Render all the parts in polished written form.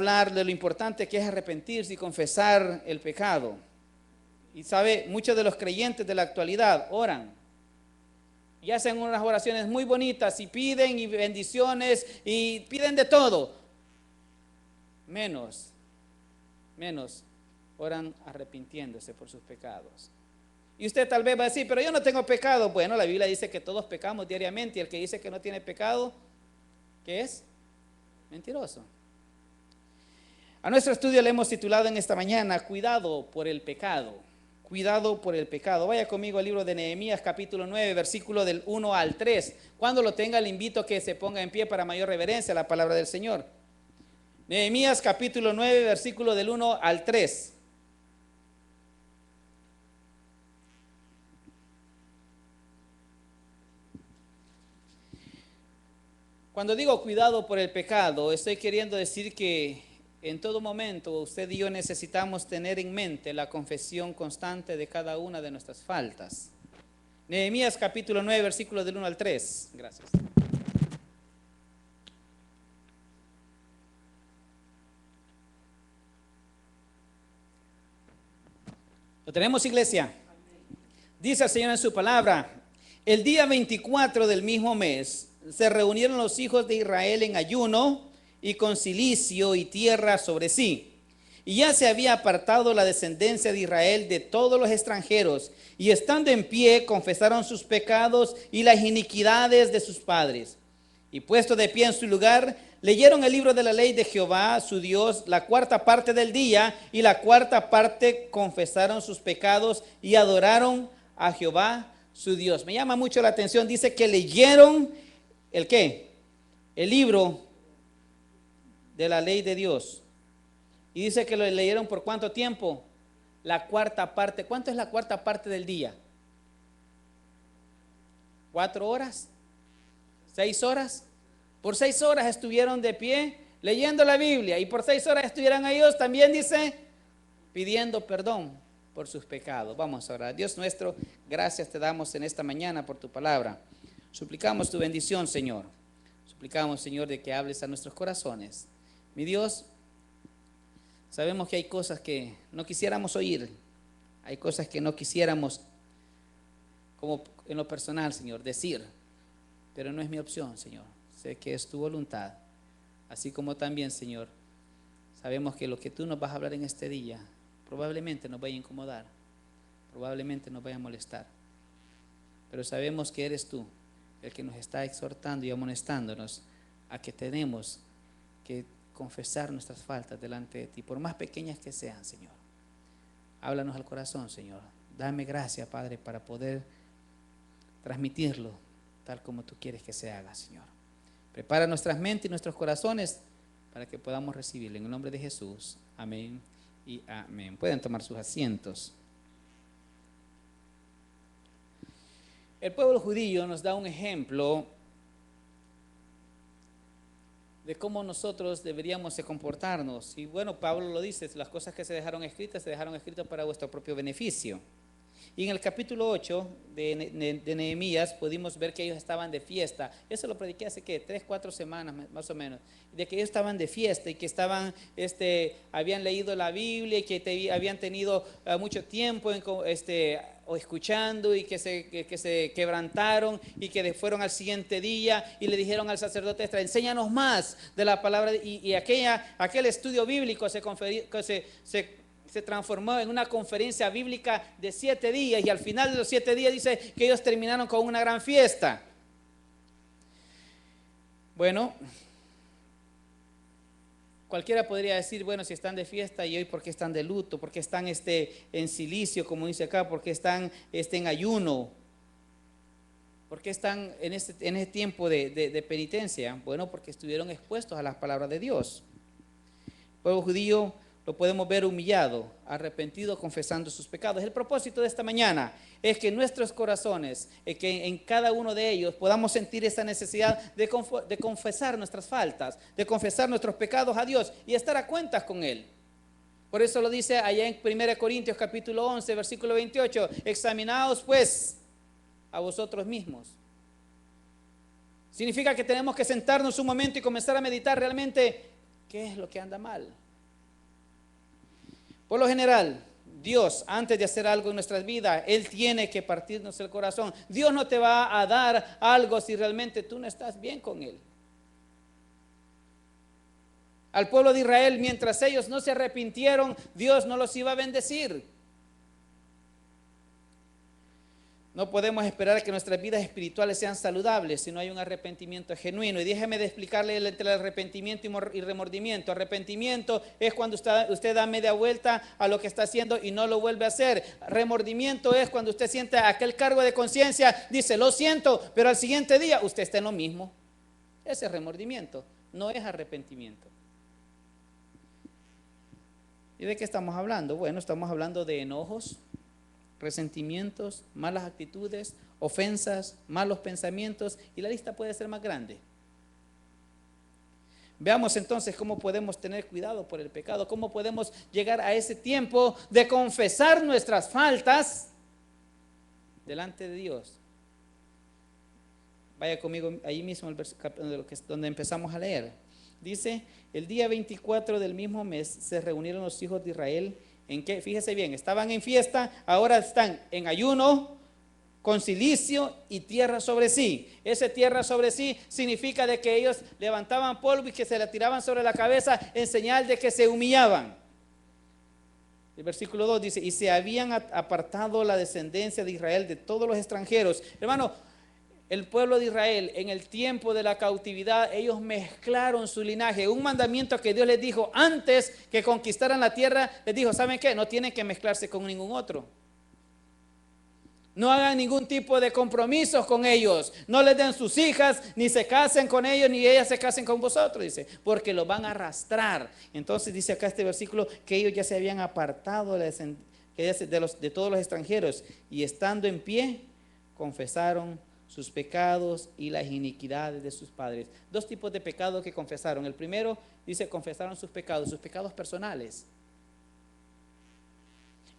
hablar de lo importante que es arrepentirse y confesar el pecado. Y sabe, muchos de los creyentes de la actualidad oran y hacen unas oraciones muy bonitas y piden y bendiciones y piden de todo. Menos oran arrepintiéndose por sus pecados. Y usted tal vez va a decir, pero yo no tengo pecado. Bueno, la Biblia dice que todos pecamos diariamente y el que dice que no tiene pecado, ¿qué es? Mentiroso. A nuestro estudio le hemos titulado en esta mañana, Cuidado por el pecado. Cuidado por el pecado. Vaya conmigo al libro de Nehemías, capítulo 9, versículo del 1 al 3. Cuando lo tenga, le invito a que se ponga en pie para mayor reverencia a la palabra del Señor. Nehemías, capítulo 9, versículo del 1 al 3. Cuando digo cuidado por el pecado, estoy queriendo decir que en todo momento usted y yo necesitamos tener en mente la confesión constante de cada una de nuestras faltas. Nehemías capítulo 9, versículos del 1 al 3. Gracias. ¿Lo tenemos, iglesia? Dice el Señor en su palabra, el día 24 del mismo mes se reunieron los hijos de Israel en ayuno y con cilicio y tierra sobre sí. Y ya se había apartado la descendencia de Israel de todos los extranjeros, y estando en pie confesaron sus pecados y las iniquidades de sus padres. Y puesto de pie en su lugar, leyeron el libro de la ley de Jehová, su Dios, la cuarta parte del día, y la cuarta parte confesaron sus pecados y adoraron a Jehová, su Dios. Me llama mucho la atención, dice que leyeron, ¿el qué? El libro de la ley de Dios. Y dice que lo leyeron por ¿cuánto tiempo? La cuarta parte. ¿Cuánto es la cuarta parte del día? 4 horas, 6 horas. Por 6 horas estuvieron de pie leyendo la Biblia, y por 6 horas estuvieran ellos también, dice, pidiendo perdón por sus pecados. Vamos a orar. Dios nuestro, gracias te damos en esta mañana por tu palabra. Suplicamos tu bendición, Señor. Suplicamos, Señor, de que hables a nuestros corazones. Mi Dios, sabemos que hay cosas que no quisiéramos oír, hay cosas que no quisiéramos, como en lo personal, Señor, decir, pero no es mi opción, Señor. Sé que es tu voluntad, así como también, Señor, sabemos que lo que tú nos vas a hablar en este día probablemente nos vaya a incomodar, probablemente nos vaya a molestar, pero sabemos que eres tú el que nos está exhortando y amonestándonos a que tenemos que confesar nuestras faltas delante de ti, por más pequeñas que sean, Señor. Háblanos al corazón, Señor. Dame gracia, Padre, para poder transmitirlo tal como tú quieres que se haga, Señor. Prepara nuestras mentes y nuestros corazones para que podamos recibirlo. En el nombre de Jesús. Amén y amén. Pueden tomar sus asientos. El pueblo judío nos da un ejemplo de cómo nosotros deberíamos de comportarnos. Y bueno, Pablo lo dice, las cosas que se dejaron escritas para vuestro propio beneficio. Y en el capítulo 8 de Nehemías pudimos ver que ellos estaban de fiesta. Eso lo prediqué hace, ¿qué? 3, 4 semanas más o menos. De que ellos estaban de fiesta y que estaban, habían leído la Biblia y que habían tenido mucho tiempo o escuchando, y que se quebrantaron y que fueron al siguiente día y le dijeron al sacerdote Esdras, enséñanos más de la palabra, y aquel estudio bíblico se transformó en una conferencia bíblica de 7 días, y al final de los 7 días dice que ellos terminaron con una gran fiesta. Bueno, cualquiera podría decir, bueno, si están de fiesta, y hoy ¿por qué están de luto? ¿Por qué están en cilicio, como dice acá? ¿Por qué están en ayuno? ¿Por qué están en este tiempo de penitencia? Bueno, porque estuvieron expuestos a las palabras de Dios. El pueblo judío lo podemos ver humillado, arrepentido, confesando sus pecados. El propósito de esta mañana es que nuestros corazones, que en cada uno de ellos podamos sentir esa necesidad de confesar nuestras faltas, de confesar nuestros pecados a Dios y estar a cuentas con Él. Por eso lo dice allá en 1 Corintios capítulo 11, versículo 28, examinaos pues a vosotros mismos. Significa que tenemos que sentarnos un momento y comenzar a meditar realmente ¿Qué es lo que anda mal? Por lo general, Dios, antes de hacer algo en nuestras vidas, Él tiene que partirnos el corazón. Dios no te va a dar algo si realmente tú no estás bien con Él. Al pueblo de Israel, mientras ellos no se arrepintieron, Dios no los iba a bendecir. No podemos esperar que nuestras vidas espirituales sean saludables si no hay un arrepentimiento genuino. Y déjeme de explicarle entre el arrepentimiento y remordimiento. Arrepentimiento es cuando usted da media vuelta a lo que está haciendo y no lo vuelve a hacer. Remordimiento es cuando usted siente aquel cargo de conciencia, dice, lo siento, pero al siguiente día usted está en lo mismo. Ese es remordimiento, no es arrepentimiento. ¿Y de qué estamos hablando? Bueno, estamos hablando de enojos, resentimientos, malas actitudes, ofensas, malos pensamientos, y la lista puede ser más grande. Veamos entonces cómo podemos tener cuidado por el pecado, cómo podemos llegar a ese tiempo de confesar nuestras faltas delante de Dios. Vaya conmigo ahí mismo el versículo donde empezamos a leer. Dice, el día 24 del mismo mes se reunieron los hijos de Israel. ¿En qué? Fíjese bien, estaban en fiesta, ahora están en ayuno, con cilicio y tierra sobre sí. Ese tierra sobre sí significa de que ellos levantaban polvo y que se la tiraban sobre la cabeza en señal de que se humillaban. El versículo 2 dice, y se habían apartado la descendencia de Israel de todos los extranjeros. Hermano, el pueblo de Israel en el tiempo de la cautividad, ellos mezclaron su linaje. Un mandamiento que Dios les dijo antes que conquistaran la tierra, les dijo, ¿saben qué? No tienen que mezclarse con ningún otro. No hagan ningún tipo de compromisos con ellos. No les den sus hijas, ni se casen con ellos, ni ellas se casen con vosotros, dice, porque los van a arrastrar. Entonces dice acá este versículo que ellos ya se habían apartado de todos los extranjeros y estando en pie, confesaron sus pecados y las iniquidades de sus padres. Dos tipos de pecados que confesaron. El primero dice confesaron sus pecados personales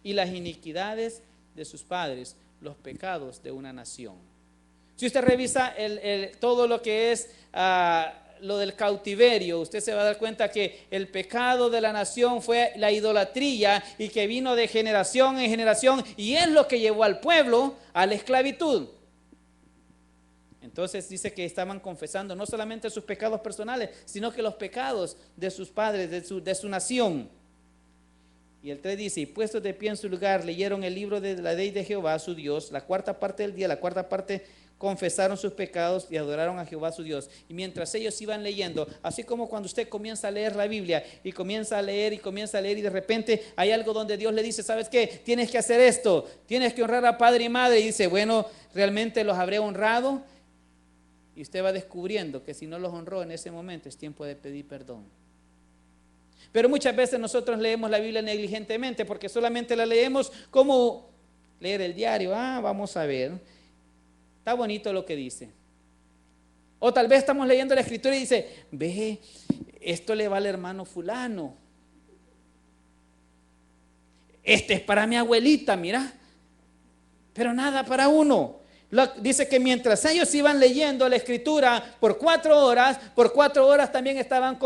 y las iniquidades de sus padres, los pecados de una nación. Si usted revisa todo lo que es lo del cautiverio, usted se va a dar cuenta que el pecado de la nación fue la idolatría y que vino de generación en generación y es lo que llevó al pueblo a la esclavitud. Entonces dice que estaban confesando no solamente sus pecados personales, sino que los pecados de sus padres, de su nación. Y el 3 dice, y puestos de pie en su lugar, leyeron el libro de la ley de Jehová, su Dios, la cuarta parte del día, la cuarta parte confesaron sus pecados y adoraron a Jehová, su Dios. Y mientras ellos iban leyendo, así como cuando usted comienza a leer la Biblia y comienza a leer y de repente hay algo donde Dios le dice, ¿sabes qué? Tienes que hacer esto, tienes que honrar a padre y madre. Y dice, bueno, ¿realmente los habré honrado? Y usted va descubriendo que si no los honró en ese momento es tiempo de pedir perdón. Pero muchas veces nosotros leemos la Biblia negligentemente porque solamente la leemos como leer el diario. Vamos a ver, está bonito lo que dice. O tal vez estamos leyendo la escritura y dice, ve, esto le va al hermano fulano. Este es para mi abuelita, mira. Pero nada para uno. Dice que mientras ellos iban leyendo la escritura por 4 horas también estaban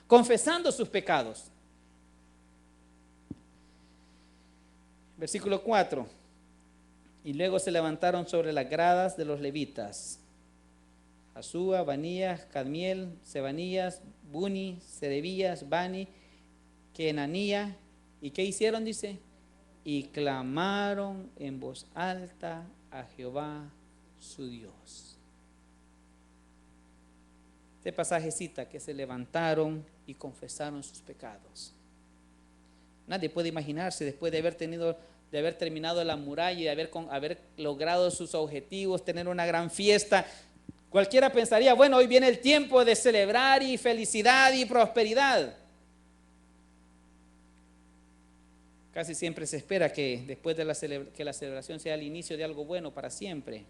confesando sus pecados. Versículo 4. Y luego se levantaron sobre las gradas de los levitas, Asúa, Banías, Cadmiel, Sebanías, Buni, Serebías, Bani, Kenanía. ¿Y qué hicieron? Dice, y clamaron en voz alta a Jehová su Dios. Este pasaje cita que se levantaron y confesaron sus pecados. Nadie puede imaginarse después de haber terminado la muralla y de haber logrado sus objetivos, tener una gran fiesta. Cualquiera pensaría, bueno, hoy viene el tiempo de celebrar y felicidad y prosperidad. Casi siempre se espera que después de que la celebración sea el inicio de algo bueno para siempre.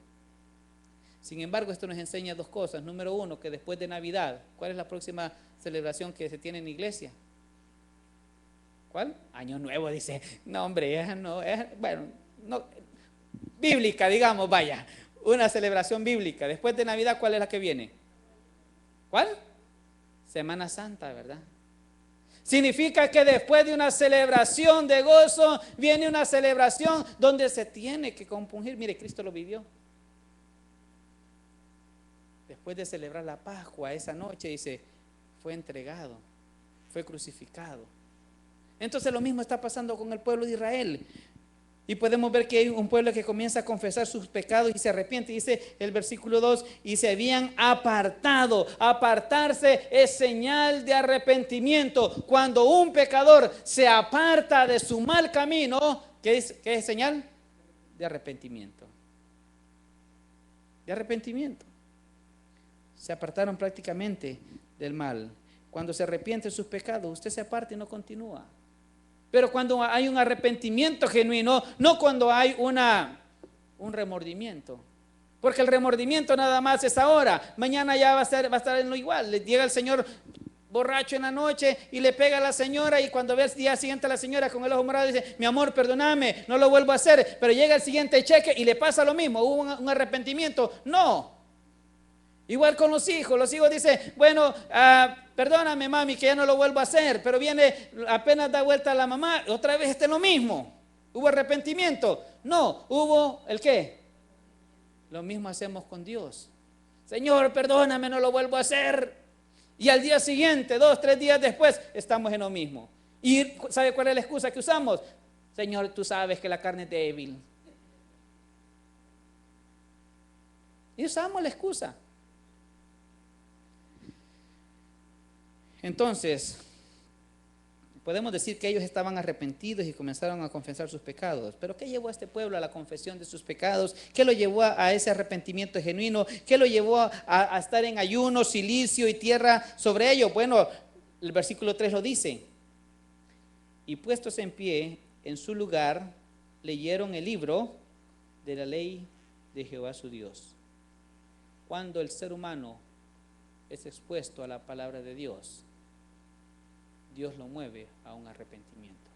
Sin embargo, esto nos enseña 2 cosas. Número 1, que después de Navidad, ¿cuál es la próxima celebración que se tiene en la iglesia? ¿Cuál? Año Nuevo, dice. No, hombre, bíblica, digamos, vaya. Una celebración bíblica. Después de Navidad, ¿cuál es la que viene? ¿Cuál? Semana Santa, ¿verdad? Significa que después de una celebración de gozo, viene una celebración donde se tiene que compungir. Mire, Cristo lo vivió. Después de celebrar la Pascua, esa noche, dice, fue entregado, fue crucificado. Entonces lo mismo está pasando con el pueblo de Israel. Y podemos ver que hay un pueblo que comienza a confesar sus pecados y se arrepiente. Dice el versículo 2, y se habían apartado. Apartarse es señal de arrepentimiento. Cuando un pecador se aparta de su mal camino, ¿qué es señal? De arrepentimiento. De arrepentimiento. Se apartaron prácticamente del mal. Cuando se arrepiente de sus pecados, usted se aparta y no continúa. Pero cuando hay un arrepentimiento genuino, no cuando hay un remordimiento. Porque el remordimiento nada más es ahora. Mañana ya va a estar en lo igual. Le llega el señor borracho en la noche y le pega a la señora, y cuando ve el día siguiente a la señora con el ojo morado dice, mi amor, perdóname, no lo vuelvo a hacer. Pero llega el siguiente cheque y le pasa lo mismo. ¿Hubo un arrepentimiento? No. Igual con los hijos dicen, bueno, perdóname mami que ya no lo vuelvo a hacer, pero viene, apenas da vuelta a la mamá, otra vez lo mismo. ¿Hubo arrepentimiento? No, hubo ¿el qué? Lo mismo hacemos con Dios. Señor, perdóname, no lo vuelvo a hacer. Y al día siguiente, 2, 3 días después, estamos en lo mismo. ¿Y sabe cuál es la excusa que usamos? Señor, tú sabes que la carne es débil. Y usamos la excusa. Entonces, podemos decir que ellos estaban arrepentidos y comenzaron a confesar sus pecados. Pero ¿qué llevó a este pueblo a la confesión de sus pecados? ¿Qué lo llevó a ese arrepentimiento genuino? ¿Qué lo llevó a estar en ayuno, silicio y tierra sobre ellos? Bueno, el versículo 3 lo dice. Y puestos en pie en su lugar, leyeron el libro de la ley de Jehová su Dios. Cuando el ser humano es expuesto a la palabra de Dios, Dios lo mueve a un arrepentimiento.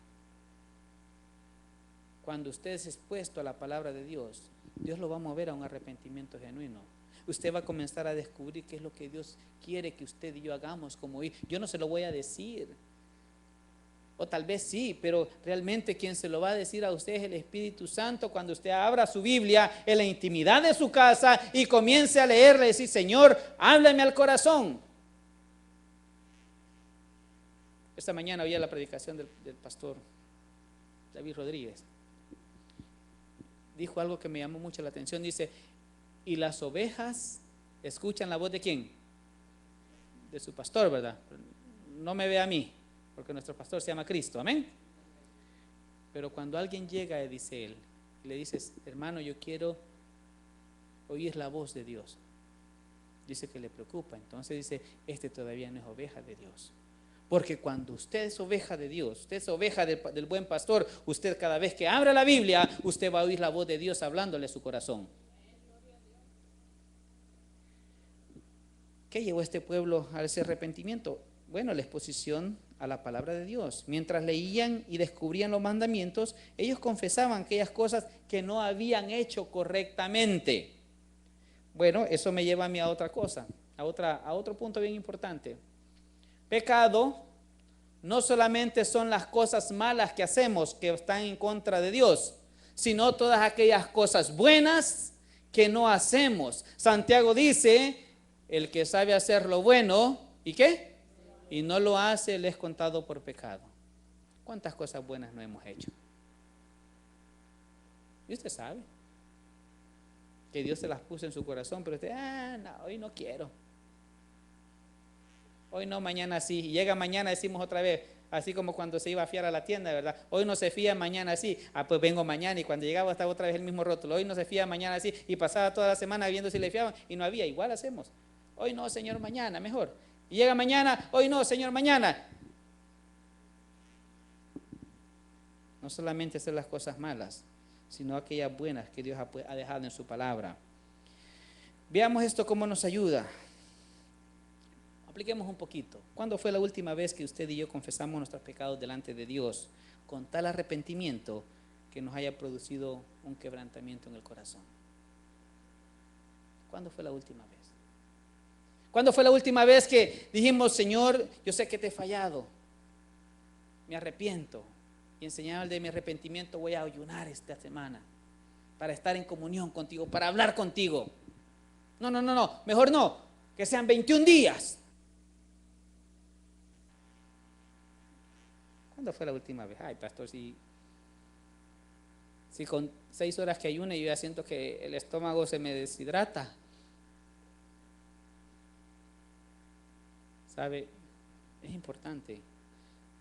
Cuando usted es expuesto a la palabra de Dios, Dios lo va a mover a un arrepentimiento genuino. Usted va a comenzar a descubrir qué es lo que Dios quiere que usted y yo hagamos como hijos. Yo no se lo voy a decir, o tal vez sí, pero realmente quien se lo va a decir a usted es el Espíritu Santo. Cuando usted abra su Biblia en la intimidad de su casa y comience a leerle y decir, Señor, háblame al corazón. Esta mañana oía la predicación del pastor David Rodríguez. Dijo algo que me llamó mucho la atención. Dice, y las ovejas escuchan la voz ¿de quién? De su pastor, ¿verdad? No me ve a mí, porque nuestro pastor se llama Cristo, amén. Pero cuando alguien llega, dice él, le dices, hermano, yo quiero oír la voz de Dios. Dice que le preocupa. Entonces dice, este todavía no es oveja de Dios. Porque cuando usted es oveja de Dios, usted es oveja del buen pastor, usted cada vez que abra la Biblia, usted va a oír la voz de Dios hablándole a su corazón. ¿Qué llevó a este pueblo a ese arrepentimiento? Bueno, la exposición a la palabra de Dios. Mientras leían y descubrían los mandamientos, ellos confesaban aquellas cosas que no habían hecho correctamente. Bueno, eso me lleva a mí a otra cosa, a otro punto bien importante. Pecado no solamente son las cosas malas que hacemos que están en contra de Dios, sino todas aquellas cosas buenas que no hacemos. Santiago dice, el que sabe hacer lo bueno, ¿y qué? Y no lo hace, le es contado por pecado. ¿Cuántas cosas buenas no hemos hecho? Y usted sabe que Dios se las puso en su corazón, pero usted, no, hoy no quiero. Hoy no, mañana sí. Y llega mañana, decimos otra vez, así como cuando se iba a fiar a la tienda, ¿verdad? Hoy no se fía, mañana sí. Pues vengo mañana, y cuando llegaba estaba otra vez el mismo rótulo. Hoy no se fía, mañana sí. Y pasaba toda la semana viendo si le fiaban y no había. Igual hacemos. Hoy no, Señor, mañana, mejor. Y llega mañana, hoy no, Señor, mañana. No solamente hacer las cosas malas, sino aquellas buenas que Dios ha dejado en su palabra. Veamos esto cómo nos ayuda. Apliquemos un poquito. ¿Cuándo fue la última vez que usted y yo confesamos nuestros pecados delante de Dios con tal arrepentimiento que nos haya producido un quebrantamiento en el corazón? ¿Cuándo fue la última vez? ¿Cuándo fue la última vez que dijimos, Señor, yo sé que te he fallado, me arrepiento. Y en señal de mi arrepentimiento voy a ayunar esta semana para estar en comunión contigo, para hablar contigo. No, mejor no, que sean 21 días. ¿Cuándo fue la última vez? Ay, pastor, si con 6 horas que ayune yo ya siento que el estómago se me deshidrata. ¿Sabe? Es importante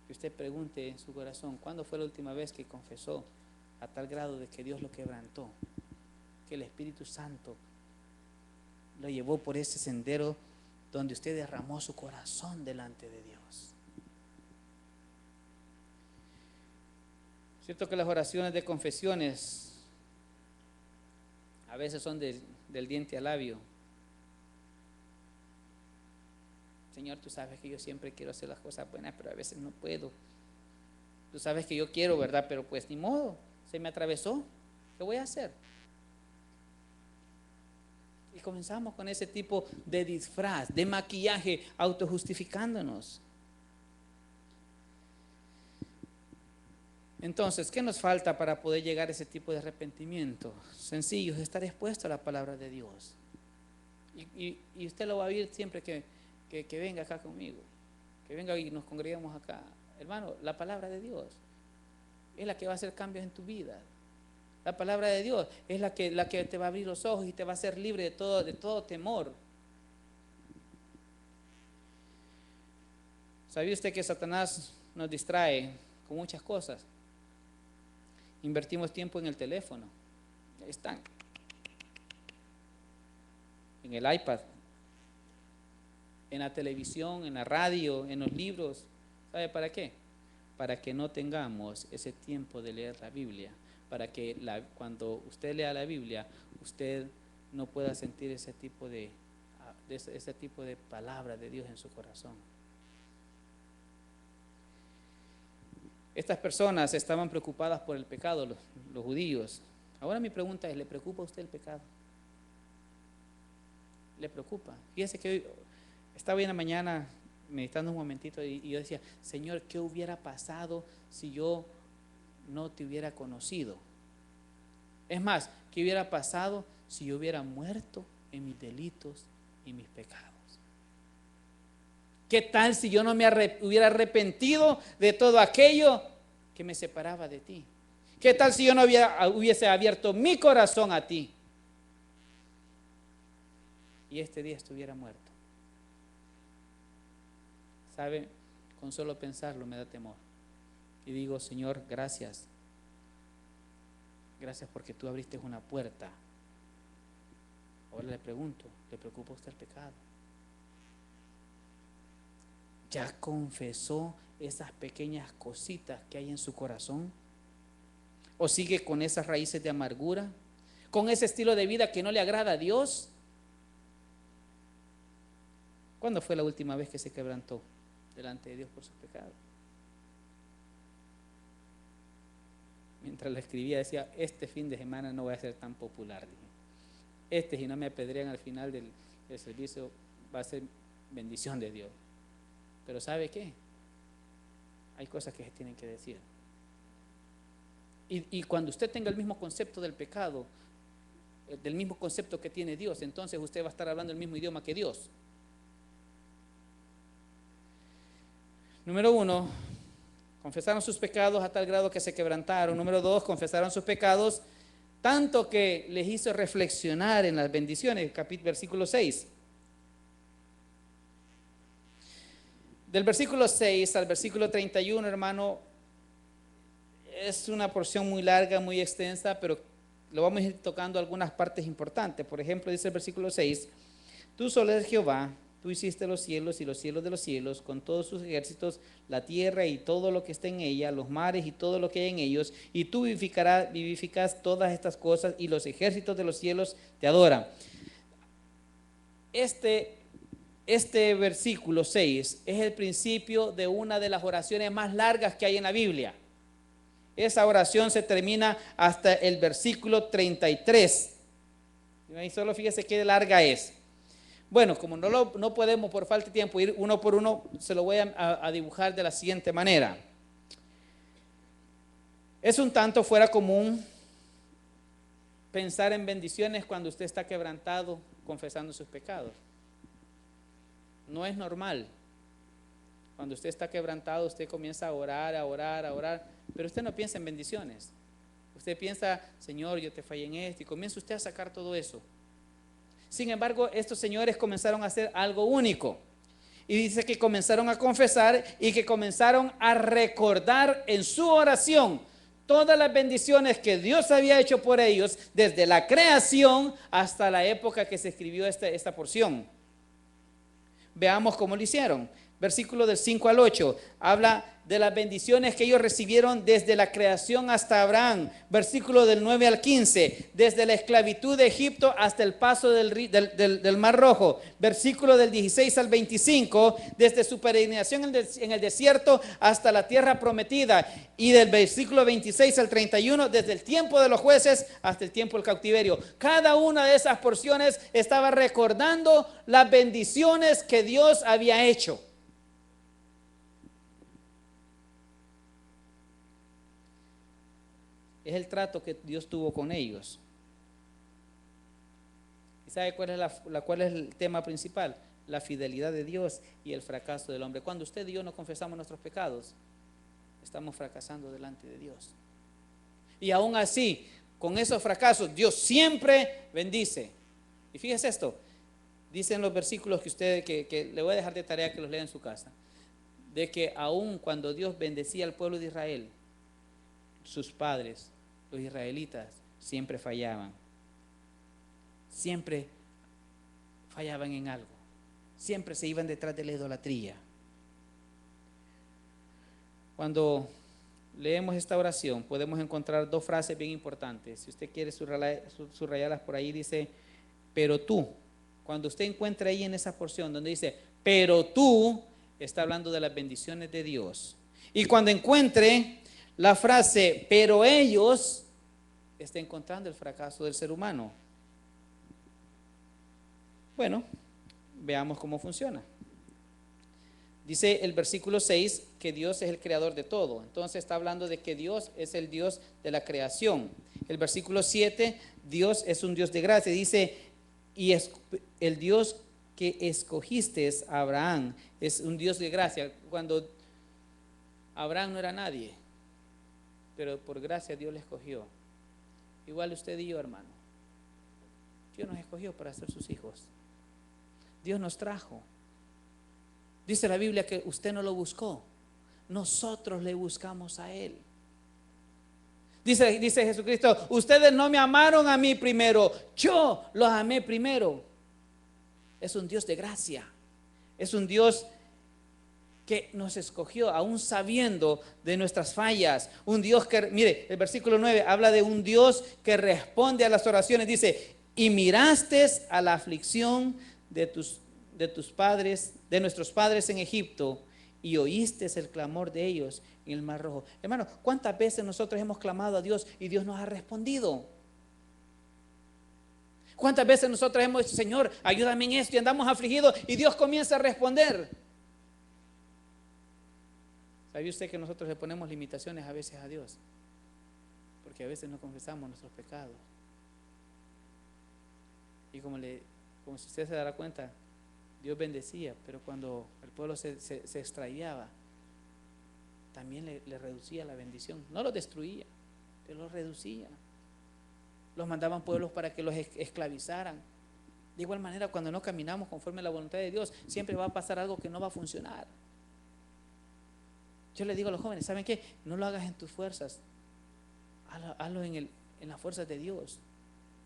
que usted pregunte en su corazón, ¿cuándo fue la última vez que confesó a tal grado de que Dios lo quebrantó? Que el Espíritu Santo lo llevó por ese sendero donde usted derramó su corazón delante de Dios. Cierto que las oraciones de confesiones a veces son del diente al labio. Señor, tú sabes que yo siempre quiero hacer las cosas buenas, pero a veces no puedo. Tú sabes que yo quiero, ¿verdad? Pero pues ni modo, se me atravesó. ¿Qué voy a hacer? Y comenzamos con ese tipo de disfraz, de maquillaje, autojustificándonos. Entonces, ¿qué nos falta para poder llegar a ese tipo de arrepentimiento? Sencillo, es estar expuesto a la palabra de Dios. Y usted lo va a oír siempre que venga acá conmigo, que venga y nos congreguemos acá. Hermano, la palabra de Dios es la que va a hacer cambios en tu vida. La palabra de Dios es la que te va a abrir los ojos y te va a hacer libre de todo temor. ¿Sabía usted que Satanás nos distrae con muchas cosas? Invertimos tiempo en el teléfono, ahí están, en el iPad, en la televisión, en la radio, en los libros. ¿Sabe para qué? Para que no tengamos ese tiempo de leer la Biblia, para que cuando usted lea la Biblia, usted no pueda sentir ese tipo de palabra de Dios en su corazón. Estas personas estaban preocupadas por el pecado, los judíos. Ahora mi pregunta es, ¿le preocupa a usted el pecado? ¿Le preocupa? Fíjese que hoy estaba en la mañana meditando un momentito y yo decía, Señor, ¿qué hubiera pasado si yo no te hubiera conocido? Es más, ¿qué hubiera pasado si yo hubiera muerto en mis delitos y mis pecados? ¿Qué tal si yo no me hubiera arrepentido de todo aquello que me separaba de ti? ¿Qué tal si yo no hubiese abierto mi corazón a ti? Y este día estuviera muerto. ¿Sabe? Con solo pensarlo me da temor. Y digo, Señor, gracias. Gracias porque tú abriste una puerta. Ahora le pregunto, ¿le preocupa a usted el pecado? ¿Ya confesó esas pequeñas cositas que hay en su corazón? ¿O sigue con esas raíces de amargura? ¿Con ese estilo de vida que no le agrada a Dios? ¿Cuándo fue la última vez que se quebrantó delante de Dios por sus pecados? Mientras la escribía decía, este fin de semana no voy a ser tan popular. Dije. Si no me apedrean al final del servicio va a ser bendición de Dios. Pero ¿sabe qué? Hay cosas que se tienen que decir. Y cuando usted tenga el mismo concepto del pecado, del mismo concepto que tiene Dios, entonces usted va a estar hablando el mismo idioma que Dios. Número 1, confesaron sus pecados a tal grado que se quebrantaron. Número 2, confesaron sus pecados tanto que les hizo reflexionar en las bendiciones. Versículo 6. Del versículo 6 al versículo 31, hermano, es una porción muy larga, muy extensa, pero lo vamos a ir tocando algunas partes importantes. Por ejemplo, dice el versículo 6, tú solo eres Jehová, tú hiciste los cielos y los cielos de los cielos, con todos sus ejércitos, la tierra y todo lo que está en ella, los mares y todo lo que hay en ellos, y tú vivificas todas estas cosas, y los ejércitos de los cielos te adoran. Este versículo 6 es el principio de una de las oraciones más largas que hay en la Biblia. Esa oración se termina hasta el versículo 33. Y solo fíjese qué larga es. Bueno, como no podemos por falta de tiempo ir uno por uno, se lo voy a dibujar de la siguiente manera. Es un tanto fuera común pensar en bendiciones cuando usted está quebrantado confesando sus pecados. No es normal. Cuando usted está quebrantado, usted comienza a orar, a orar, a orar, pero usted no piensa en bendiciones. Usted piensa, Señor, yo te fallé en esto, y comienza usted a sacar todo eso. Sin embargo, estos señores comenzaron a hacer algo único. Y dice que comenzaron a confesar y que comenzaron a recordar en su oración todas las bendiciones que Dios había hecho por ellos desde la creación hasta la época que se escribió esta porción. Veamos cómo lo hicieron. Versículo del 5 al 8 habla de las bendiciones que ellos recibieron desde la creación hasta Abraham. Versículo del 9 al 15, desde la esclavitud de Egipto hasta el paso del Mar Rojo. Versículo del 16 al 25, desde su peregrinación en el desierto hasta la tierra prometida. Y del versículo 26 al 31, desde el tiempo de los jueces hasta el tiempo del cautiverio. Cada una de esas porciones estaba recordando las bendiciones que Dios había hecho. Es el trato que Dios tuvo con ellos. ¿Y sabe cuál es el tema principal? La fidelidad de Dios y el fracaso del hombre. Cuando usted y yo no confesamos nuestros pecados, estamos fracasando delante de Dios. Y aún así, con esos fracasos, Dios siempre bendice. Y fíjese esto, dicen los versículos que le voy a dejar de tarea que los lea en su casa, de que aún cuando Dios bendecía al pueblo de Israel, sus padres, los israelitas, siempre fallaban. Siempre fallaban en algo. Siempre se iban detrás de la idolatría. Cuando leemos esta oración, podemos encontrar dos frases bien importantes. Si usted quiere subrayarlas por ahí, dice, pero tú. Cuando usted encuentra ahí en esa porción donde dice, pero tú, está hablando de las bendiciones de Dios. Y cuando encuentre la frase, pero ellos, está encontrando el fracaso del ser humano. Bueno, veamos cómo funciona. Dice el versículo 6 que Dios es el creador de todo. Entonces está hablando de que Dios es el Dios de la creación. El versículo 7, Dios es un Dios de gracia. Dice, y es el Dios que escogiste a Abraham, es un Dios de gracia. Cuando Abraham no era nadie, pero por gracia Dios le escogió. Igual usted y yo, hermano. Dios nos escogió para ser sus hijos. Dios nos trajo. Dice la Biblia que usted no lo buscó, nosotros le buscamos a Él. Dice Jesucristo, ustedes no me amaron a mí primero, yo los amé primero. Es un Dios de gracia, es un Dios que nos escogió aún sabiendo de nuestras fallas. Un Dios que, mire, el versículo 9 habla de un Dios que responde a las oraciones. Dice, y miraste a la aflicción de tus padres, de nuestros padres en Egipto, y oíste el clamor de ellos en el Mar Rojo. Hermano, ¿cuántas veces nosotros hemos clamado a Dios y Dios nos ha respondido? ¿Cuántas veces nosotros hemos dicho, Señor, ayúdame en esto, y andamos afligidos y Dios comienza a responder? ¿Sabía usted que nosotros le ponemos limitaciones a veces a Dios? Porque a veces no confesamos nuestros pecados. Y como si usted se dará cuenta, Dios bendecía, pero cuando el pueblo se extraviaba, también le reducía la bendición. No los destruía, pero los reducía. Los mandaban pueblos para que los esclavizaran. De igual manera, cuando no caminamos conforme a la voluntad de Dios, siempre va a pasar algo que no va a funcionar. Yo le digo a los jóvenes, ¿saben qué? No lo hagas en tus fuerzas, hazlo en las fuerzas de Dios.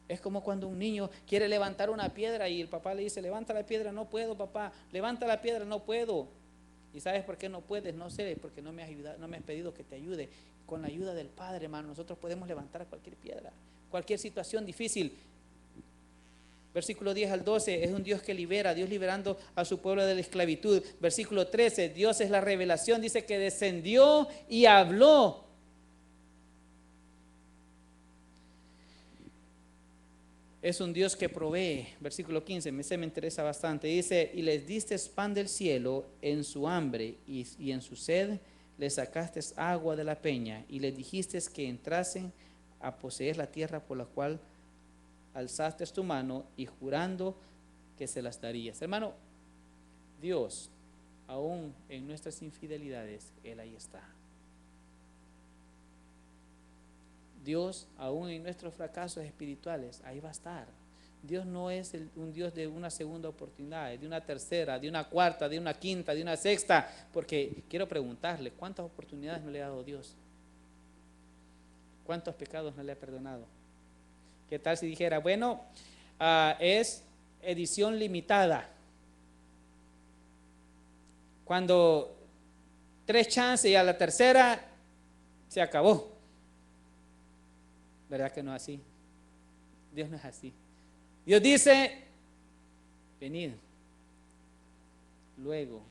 Es como cuando un niño quiere levantar una piedra y el papá le dice, levanta la piedra, no puedo, papá, levanta la piedra, no puedo. ¿Y sabes por qué no puedes? No sé, porque no me has ayudado, no me has pedido que te ayude. Con la ayuda del Padre, hermano, nosotros podemos levantar cualquier piedra, cualquier situación difícil. Versículo 10 al 12, es un Dios que libera, Dios liberando a su pueblo de la esclavitud. Versículo 13, Dios es la revelación, dice que descendió y habló. Es un Dios que provee. Versículo 15, me interesa bastante. Dice, y les diste pan del cielo en su hambre y en su sed les sacaste agua de la peña y les dijiste que entrasen a poseer la tierra por la cual alzaste tu mano y jurando que se las darías. Hermano, Dios, aún en nuestras infidelidades, Él ahí está. Dios, aún en nuestros fracasos espirituales, ahí va a estar. Dios no es un Dios de una segunda oportunidad, de una tercera, de una cuarta, de una quinta, de una sexta, porque quiero preguntarle, ¿cuántas oportunidades no le ha dado Dios? ¿Cuántos pecados no le ha perdonado? ¿Qué tal si dijera, bueno, es edición limitada? Cuando 3 chances y a la tercera se acabó. ¿Verdad que no es así? Dios no es así. Dios dice, venid luego,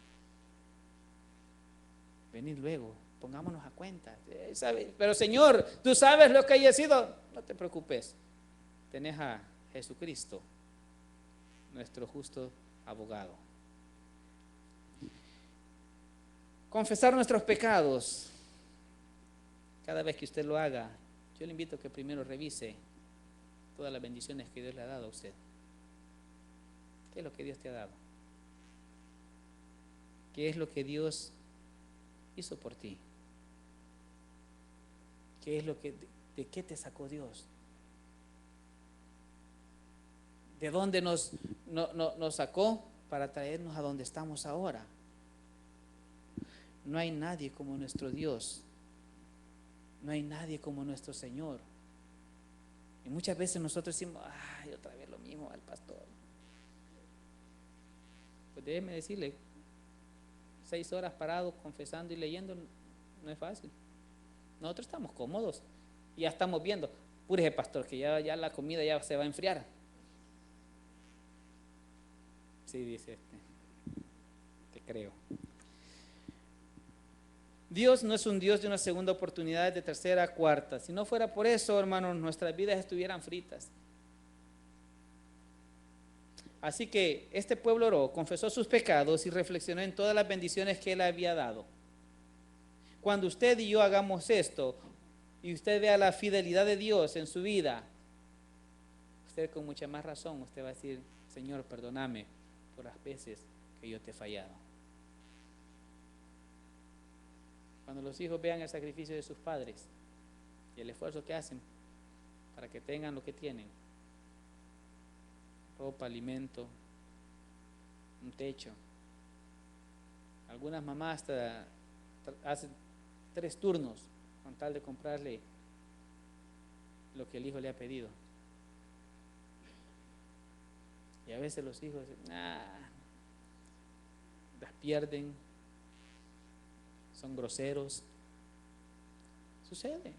pongámonos a cuenta. Pero Señor, tú sabes lo que haya sido. No te preocupes, tenés a Jesucristo, nuestro justo abogado. Confesar nuestros pecados. Cada vez que usted lo haga, yo le invito a que primero revise todas las bendiciones que Dios le ha dado a usted. ¿Qué es lo que Dios te ha dado? ¿Qué es lo que Dios hizo por ti? ¿Qué es de qué te sacó Dios? ¿De dónde nos sacó para traernos a donde estamos ahora? No hay nadie como nuestro Dios. No hay nadie como nuestro Señor. Y muchas veces nosotros decimos, ay, otra vez lo mismo al pastor. Pues déjeme decirle, 6 horas parado confesando y leyendo no es fácil. Nosotros estamos cómodos y ya estamos viendo, púrese pastor, que ya la comida ya se va a enfriar. Sí, dice te creo. Dios no es un Dios de una segunda oportunidad, de tercera, cuarta. Si no fuera por eso, hermanos, nuestras vidas estuvieran fritas. Así que este pueblo oró, confesó sus pecados y reflexionó en todas las bendiciones que Él había dado. Cuando usted y yo hagamos esto y usted vea la fidelidad de Dios en su vida, usted con mucha más razón, usted va a decir, Señor, perdóname por las veces que yo te he fallado. Cuando los hijos vean el sacrificio de sus padres y el esfuerzo que hacen para que tengan lo que tienen, ropa, alimento, un techo. Algunas mamás hasta hacen 3 turnos con tal de comprarle lo que el hijo le ha pedido. Y a veces los hijos las pierden, son groseros. Sucede.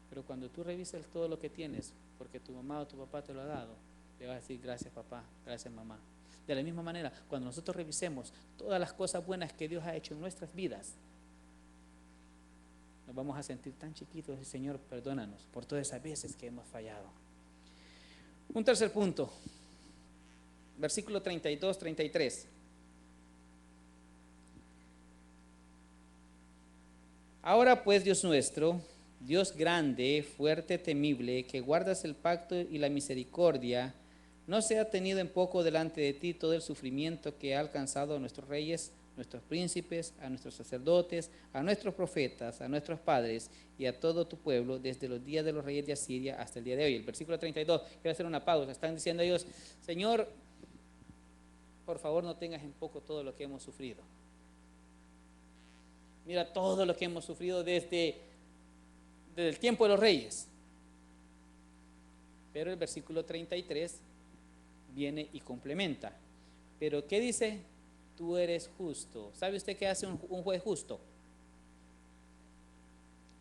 Pero cuando tú revisas todo lo que tienes, porque tu mamá o tu papá te lo ha dado, le vas a decir gracias papá, gracias mamá. De la misma manera, cuando nosotros revisemos todas las cosas buenas que Dios ha hecho en nuestras vidas, nos vamos a sentir tan chiquitos y Señor, perdónanos por todas esas veces que hemos fallado. Un tercer punto, versículo 32, 33. Ahora pues, Dios nuestro, Dios grande, fuerte, temible, que guardas el pacto y la misericordia, no se ha tenido en poco delante de ti todo el sufrimiento que ha alcanzado a nuestros reyes, nuestros príncipes, a nuestros sacerdotes, a nuestros profetas, a nuestros padres y a todo tu pueblo desde los días de los reyes de Asiria hasta el día de hoy. El versículo 32, quiero hacer una pausa. Están diciendo ellos, Señor, por favor no tengas en poco todo lo que hemos sufrido. Mira todo lo que hemos sufrido desde el tiempo de los reyes. Pero el versículo 33 viene y complementa. Pero ¿qué dice? Tú eres justo. ¿Sabe usted qué hace un juez justo?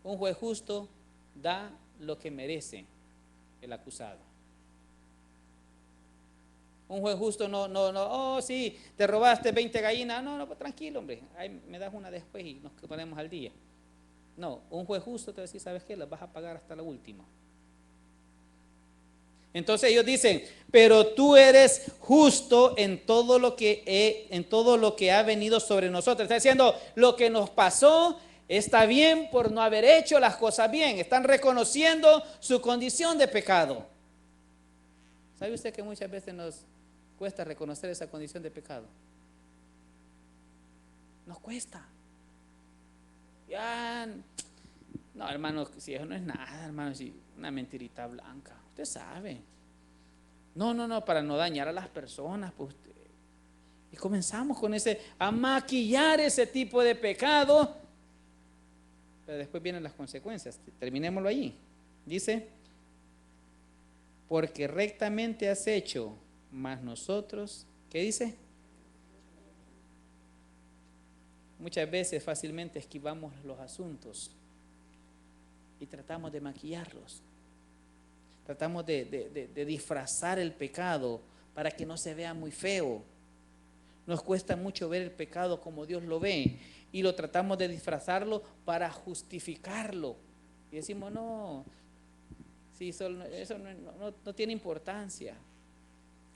Un juez justo da lo que merece el acusado. Un juez justo no, oh sí, te robaste 20 gallinas, no, pues tranquilo hombre, ahí me das una después y nos ponemos al día. No, un juez justo te va a decir, ¿sabes qué? Las vas a pagar hasta la última. Entonces ellos dicen, pero tú eres justo en todo lo que ha venido sobre nosotros. Está diciendo, lo que nos pasó está bien por no haber hecho las cosas bien. Están reconociendo su condición de pecado. ¿Sabe usted que muchas veces nos cuesta reconocer esa condición de pecado? Nos cuesta. Ya, no, hermano, si eso no es nada, hermano, si una mentirita blanca, usted sabe. No, para no dañar a las personas, pues. Y comenzamos con a maquillar ese tipo de pecado, pero después vienen las consecuencias. Terminémoslo allí. Dice, porque rectamente has hecho, mas nosotros, ¿qué dice? Muchas veces fácilmente esquivamos los asuntos y tratamos de maquillarlos. Tratamos de disfrazar el pecado para que no se vea muy feo. Nos cuesta mucho ver el pecado como Dios lo ve y lo tratamos de disfrazarlo para justificarlo. Y decimos, no, sí, eso no tiene importancia.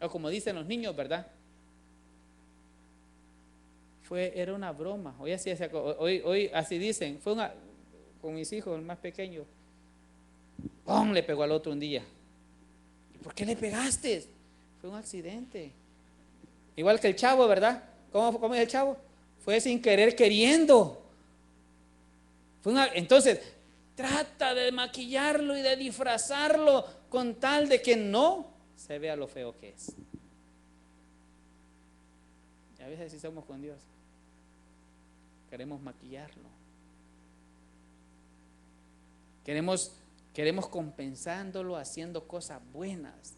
O como dicen los niños, ¿verdad? Era una broma. Hoy así dicen, con mis hijos, el más pequeño, ¡pum!, le pegó al otro un día. ¿Y por qué le pegaste? Fue un accidente. Igual que el chavo, ¿verdad? ¿Cómo es el chavo? Fue sin querer queriendo. Entonces, trata de maquillarlo y de disfrazarlo con tal de que no se vea lo feo que es. Y a veces si somos con Dios, queremos maquillarlo. Queremos compensándolo haciendo cosas buenas.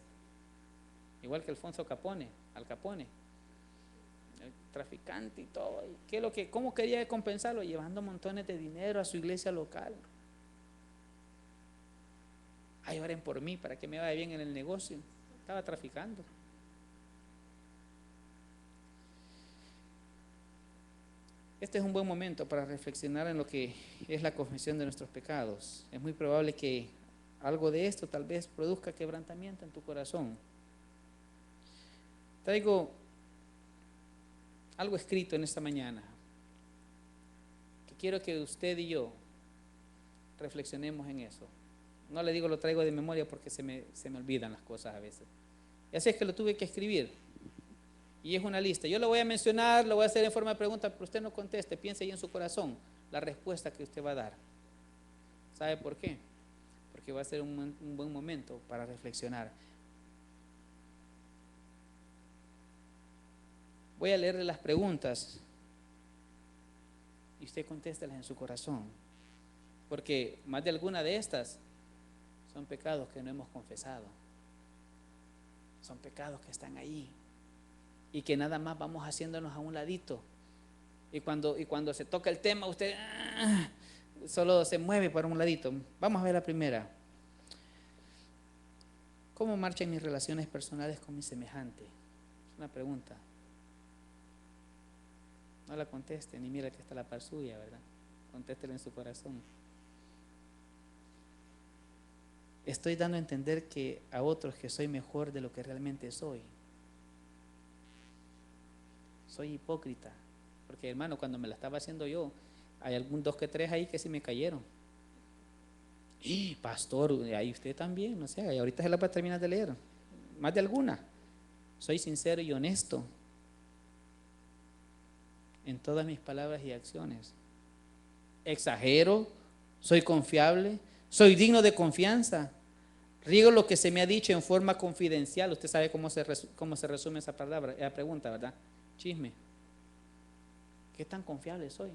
Igual que Al Capone, el traficante y todo. ¿Cómo quería compensarlo? Llevando montones de dinero a su iglesia local. Ay, oren por mí para que me vaya bien en el negocio. Estaba traficando. Este es un buen momento para reflexionar en lo que es la confesión de nuestros pecados. Es muy probable que algo de esto tal vez produzca quebrantamiento en tu corazón. Traigo algo escrito en esta mañana que quiero que usted y yo reflexionemos en eso. No le digo lo traigo de memoria porque se me olvidan las cosas a veces. Y así es que lo tuve que escribir. Y es una lista. Yo lo voy a mencionar, lo voy a hacer en forma de pregunta, pero usted no conteste, piense ahí en su corazón la respuesta que usted va a dar. ¿Sabe por qué? Porque va a ser un buen momento para reflexionar. Voy a leerle las preguntas y usted contéstelas en su corazón, porque más de alguna de estas son pecados que no hemos confesado, son pecados que están ahí y que nada más vamos haciéndonos a un ladito, y cuando se toca el tema usted solo se mueve para un ladito. Vamos a ver la primera. ¿Cómo marchan mis relaciones personales con mi semejante? Es una pregunta. No la conteste, ni mira que está la par suya, ¿verdad? Contéstela en su corazón. Estoy dando a entender a otros que soy mejor de lo que realmente soy. Soy hipócrita. Porque, hermano, cuando me la estaba haciendo yo, hay algún 2 que 3 ahí que sí me cayeron. Y pastor, ahí usted también, no sé, ahorita se la va a terminar de leer. Más de alguna. Soy sincero y honesto en todas mis palabras y acciones. Exagero, soy confiable, soy digno de confianza. Riego lo que se me ha dicho en forma confidencial. Usted sabe cómo se resume esa pregunta, ¿verdad? Chisme. ¿Qué tan confiable soy?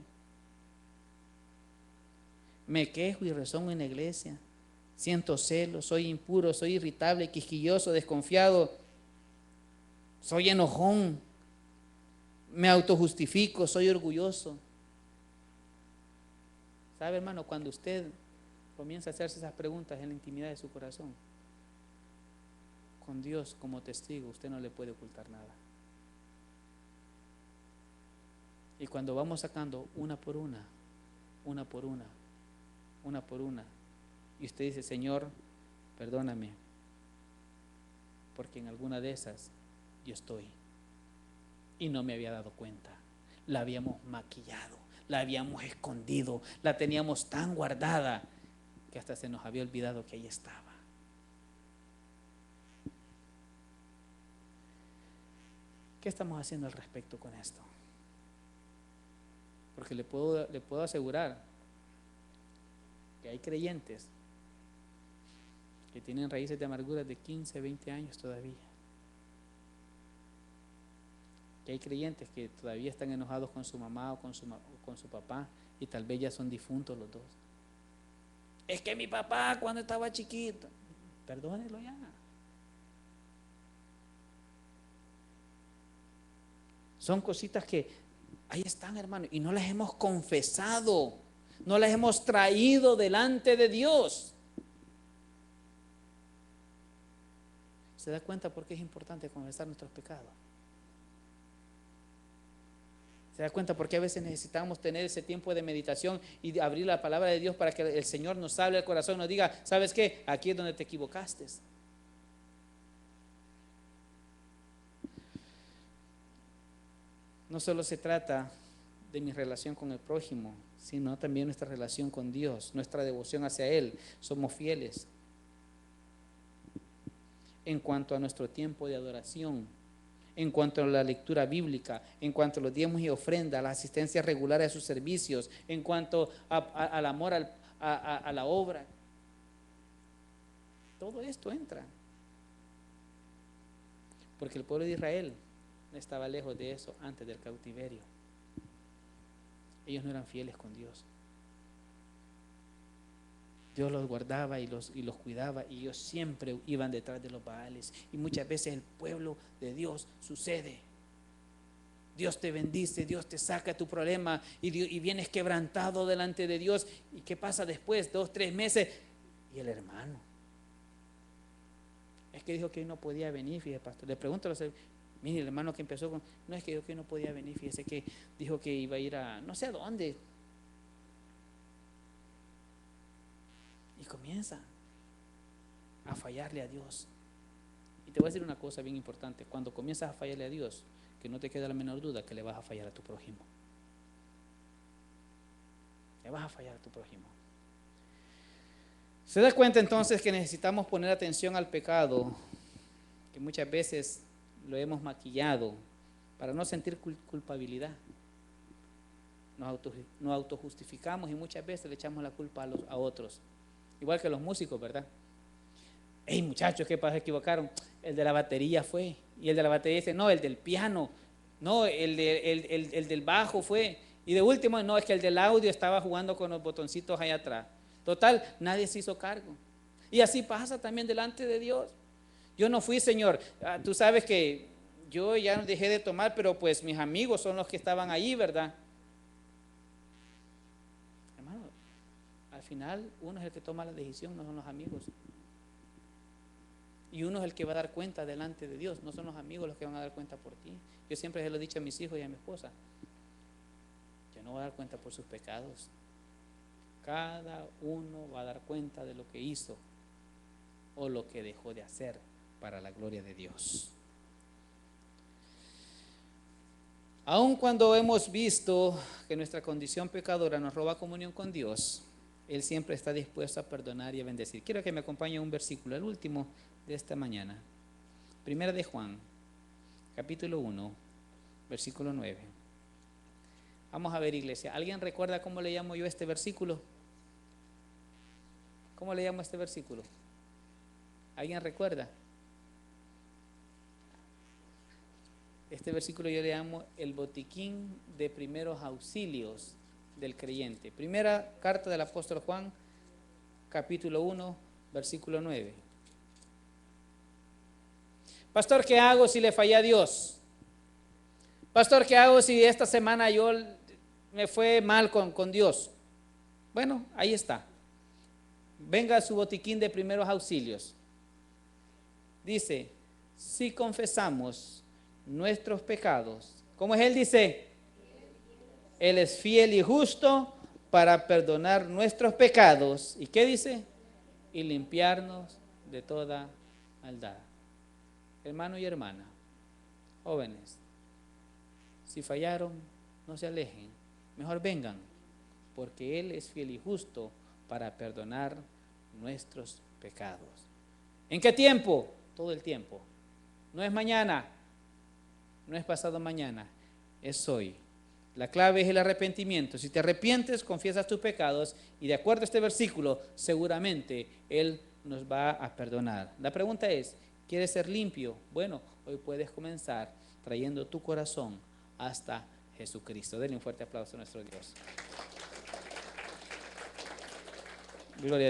Me quejo y rezongo en la iglesia. Siento celos, soy impuro, soy irritable, quisquilloso, desconfiado. Soy enojón. Me autojustifico, soy orgulloso. ¿Sabe, hermano? Cuando usted comienza a hacerse esas preguntas en la intimidad de su corazón, con Dios como testigo, usted no le puede ocultar nada. Y cuando vamos sacando una por una, y usted dice, Señor, perdóname, porque en alguna de esas yo estoy y no me había dado cuenta. La habíamos maquillado, la habíamos escondido, la teníamos tan guardada que hasta se nos había olvidado que ahí estaba. ¿Qué estamos haciendo al respecto con esto? Porque le puedo asegurar que hay creyentes que tienen raíces de amargura de 15, 20 años todavía. Que hay creyentes que todavía están enojados con su mamá o con su papá y tal vez ya son difuntos los dos. Es que mi papá cuando estaba chiquito, perdónelo ya. Son cositas que ahí están, hermano, y no las hemos confesado, no las hemos traído delante de Dios. ¿Se da cuenta por qué es importante confesar nuestros pecados? ¿Se da cuenta por qué a veces necesitamos tener ese tiempo de meditación y de abrir la palabra de Dios para que el Señor nos hable al corazón, nos diga, ¿sabes qué? Aquí es donde te equivocaste. No solo se trata de mi relación con el prójimo, sino también nuestra relación con Dios, nuestra devoción hacia Él. Somos fieles en cuanto a nuestro tiempo de adoración, en cuanto a la lectura bíblica, en cuanto a los diezmos y ofrendas, la asistencia regular a sus servicios, en cuanto al amor a la obra. Todo esto entra. Porque el pueblo de Israel no estaba lejos de eso antes del cautiverio. Ellos no eran fieles con Dios. Dios los guardaba y los cuidaba, y ellos siempre iban detrás de los baales. Y muchas veces el pueblo de Dios sucede. Dios te bendice, Dios te saca tu problema y vienes quebrantado delante de Dios. ¿Y qué pasa después? 2, 3 meses. Y el hermano. Es que dijo que hoy no podía venir, fíjese, pastor. Le pregunto a los hermanos. Mire, el hermano que empezó con, no, es que dijo que no podía venir, fíjese que dijo que iba a ir a no sé a dónde. Y comienza a fallarle a Dios. Y te voy a decir una cosa bien importante, cuando comienzas a fallarle a Dios, que no te queda la menor duda que le vas a fallar a tu prójimo. Le vas a fallar a tu prójimo. Se da cuenta entonces que necesitamos poner atención al pecado, que muchas veces lo hemos maquillado para no sentir culpabilidad. Nos autojustificamos y muchas veces le echamos la culpa a otros. Igual que los músicos, ¿verdad? Hey muchachos, ¿qué pasa? Se equivocaron. El de la batería fue. Y el de la batería dice, no, el del piano. No, el del bajo fue. Y de último, no, es que el del audio estaba jugando con los botoncitos allá atrás. Total, nadie se hizo cargo. Y así pasa también delante de Dios. Yo no fui, Señor. Tú sabes que yo ya dejé de tomar, pero pues mis amigos son los que estaban ahí, ¿verdad? Hermano, al final uno es el que toma la decisión, no son los amigos. Y uno es el que va a dar cuenta delante de Dios, no son los amigos los que van a dar cuenta por ti. Yo siempre se lo he dicho a mis hijos y a mi esposa, yo no voy a dar cuenta por sus pecados. Cada uno va a dar cuenta de lo que hizo o lo que dejó de hacer para la gloria de Dios. Aun cuando hemos visto que nuestra condición pecadora nos roba comunión con Dios, Él siempre está dispuesto a perdonar y a bendecir. Quiero que me acompañe un versículo, el último de esta mañana. Primera de Juan, capítulo 1, versículo 9. Vamos a ver, iglesia. ¿Alguien recuerda cómo le llamo yo este versículo? ¿Cómo le llamo este versículo? ¿Alguien recuerda? Este versículo yo le llamo el botiquín de primeros auxilios del creyente. Primera carta del apóstol Juan, capítulo 1, versículo 9. Pastor, ¿qué hago si le fallé a Dios? Pastor, ¿qué hago si esta semana yo me fue mal con Dios? Bueno, ahí está. Venga su botiquín de primeros auxilios. Dice, si confesamos nuestros pecados, ¿cómo es? Él dice, Él es fiel y justo para perdonar nuestros pecados. ¿Y qué dice? Y limpiarnos de toda maldad. hermano y hermana, jóvenes, si fallaron, no se alejen, mejor vengan, porque Él es fiel y justo para perdonar nuestros pecados. ¿En qué tiempo? Todo el tiempo. No es mañana, no es pasado mañana, es hoy. La clave es el arrepentimiento. Si te arrepientes, confiesas tus pecados y de acuerdo a este versículo, seguramente Él nos va a perdonar. La pregunta es, ¿quieres ser limpio? Bueno, hoy puedes comenzar trayendo tu corazón hasta Jesucristo. Denle un fuerte aplauso a nuestro Dios. Gloria a Dios.